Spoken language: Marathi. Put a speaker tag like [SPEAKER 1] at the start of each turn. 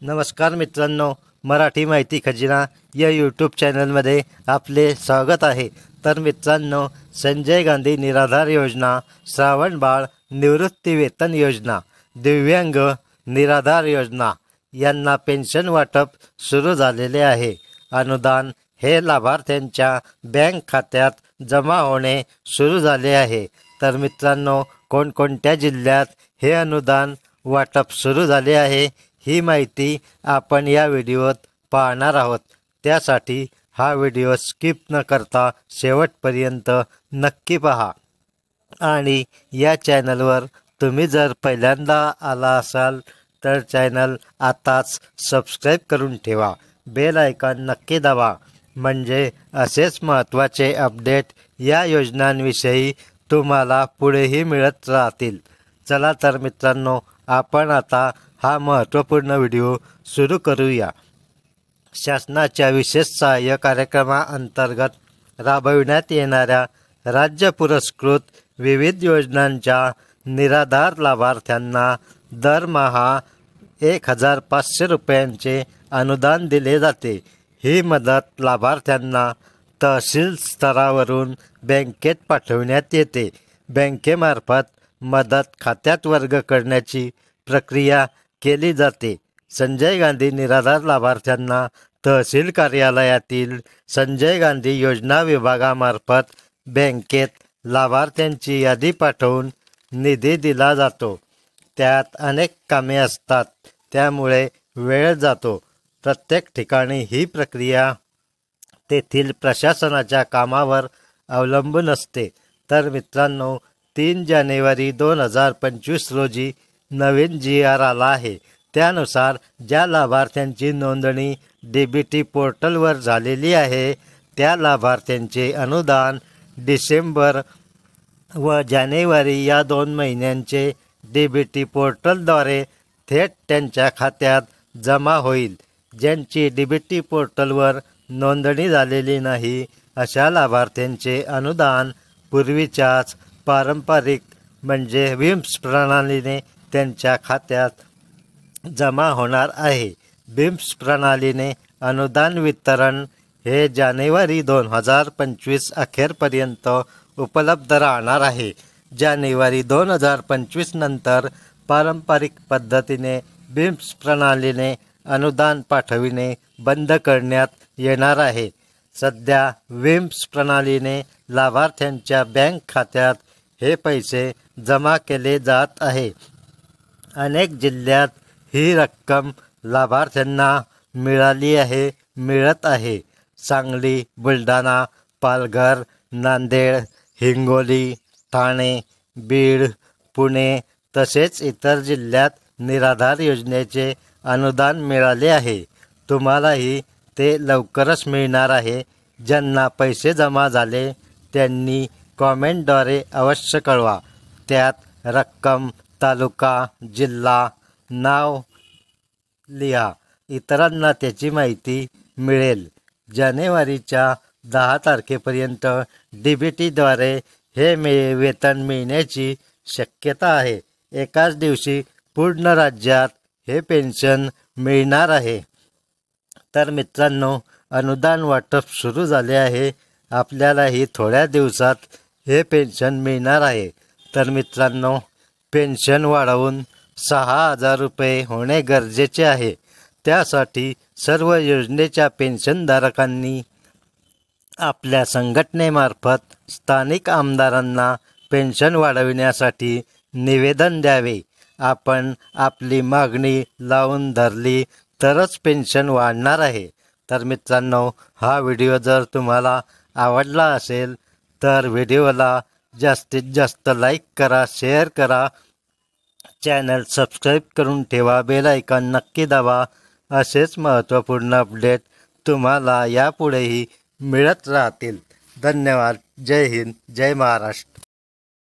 [SPEAKER 1] नमस्कार मित्रांनो, मराठी माहिती खजिना या यूट्यूब चॅनलमध्ये आपले स्वागत आहे। तर मित्रांनो, संजय गांधी निराधार योजना, श्रावण बाळ निवृत्ती वेतन योजना, दिव्यांग निराधार योजना यांना पेन्शन वाटप सुरू झालेले आहे। अनुदान हे लाभार्थ्यांच्या बँक खात्यात जमा होणे सुरू झाले आहे। तर मित्रांनो, कोणकोणत्या जिल्ह्यात हे अनुदान वाटप सुरू झाले आहे ही माहिती आपण या व्हिडिओत पाहणार आहोत। त्यासाठी हा व्हिडिओ स्किप न करता शेवटपर्यंत नक्की पहा। आणि या चॅनलवर तुम्ही जर पहिल्यांदा आला असाल तर चॅनल आताच सबस्क्राईब करून ठेवा, बेल आयकॉन नक्की दाबा, म्हणजे असेच महत्त्वाचे अपडेट या योजनांविषयी तुम्हाला पुढेही मिळत राहतील। चला तर मित्रांनो, आपण आता हा महत्त्वपूर्ण व्हिडिओ सुरू करूया। शासनाच्या विशेष सहाय्य कार्यक्रमाअंतर्गत राबविण्यात येणाऱ्या राज्य पुरस्कृत विविध योजनांच्या निराधार लाभार्थ्यांना दरमहा 1500 रुपयांचे अनुदान दिले जाते। ही मदत लाभार्थ्यांना तहसील स्तरावरून बँकेत पाठविण्यात येते। बँकेमार्फत मदत खात्यात वर्ग करण्याची प्रक्रिया केली जाते। संजय गांधी निराधार लाभार्थ्यांना तहसील कार्यालयातील संजय गांधी योजना विभागामार्फत बँकेत लाभार्थ्यांची यादी पाठवून निधी दिला जातो। त्यात अनेक कामे असतात, त्यामुळे वेळ जातो। प्रत्येक ठिकाणी ही प्रक्रिया तेथील प्रशासनाच्या कामावर अवलंबून असते। तर मित्रांनो, 3 जानेवारी 2025 रोजी नवीन GR आला आहे। त्यानुसार ज्या लाभार्थ्यांची नोंदणी DBT पोर्टलवर झालेली आहे त्या लाभार्थ्यांचे अनुदान डिसेंबर व जानेवारी या 2 महिन्यांचे DBT पोर्टलद्वारे थेट त्यांच्या खात्यात जमा होईल। ज्यांची DBT पोर्टलवर नोंदणी झालेली नाही अशा लाभार्थ्यांचे अनुदान पूर्वीच्याच पारंपरिक म्हणजे विम्स प्रणालीने त्यांच्या खात्यात जमा होणार आहे। विम्स प्रणालीने अनुदान वितरण हे जानेवारी 2025 अखेरपर्यंत उपलब्ध राहणार आहे। जानेवारी 2025 नंतर पारंपरिक पद्धतीने विम्स प्रणालीने अनुदान पाठविणे बंद करण्यात येणार आहे। सध्या विम्स प्रणालीने लाभार्थ्यांच्या बँक खात्यात हे पैसे जमा केले जात आहे। अनेक जिल्ह्यात ही रक्कम लाभार्थ्यांना मिळत आहे। सांगली, बुलढाणा, पालघर, नांदेड, हिंगोली, ठाणे, बीड, पुणे तसेच इतर जिल्ह्यात निराधार योजनेचे अनुदान मिळाले आहे। तुम्हालाही ते लवकरच मिळणार आहे। ज्यांना पैसे जमा झाले त्यांनी कॉमेंटद्वारे अवश्य कळवा। त्यात रक्कम, तालुका, जिल्हा, नाव लिहा, इतरांना त्याची माहिती मिळेल। जानेवारीच्या 10 तारखेपर्यंत DBTद्वारे हे वेतन मिळण्याची शक्यता आहे। एकाच दिवशी पूर्ण राज्यात हे पेन्शन मिळणार आहे। तर मित्रांनो, अनुदान वाटप सुरू झाले आहे। आपल्यालाही थोड्या दिवसात हे पेन्शन मिळणार आहे। तर मित्रांनो, पेन्शन वाढवून 6000 रुपये होणे गरजेचे आहे। त्यासाठी सर्व योजनेच्या पेन्शनधारकांनी आपल्या संघटनेमार्फत स्थानिक आमदारांना पेन्शन वाढविण्यासाठी निवेदन द्यावे। आपण आपली मागणी लावून धरली तरच पेन्शन वाढणार आहे। तर मित्रांनो, हा व्हिडिओ जर तुम्हाला आवडला असेल तर व्हिडिओला जास्तीत जास्त लाईक करा, शेअर करा, चॅनल सबस्क्राईब करून ठेवा, बेल आयकॉन नक्की दाबा। असेच महत्त्वपूर्ण अपडेट तुम्हाला यापुढेही मिळत राहतील। धन्यवाद। जय हिंद, जय महाराष्ट्र।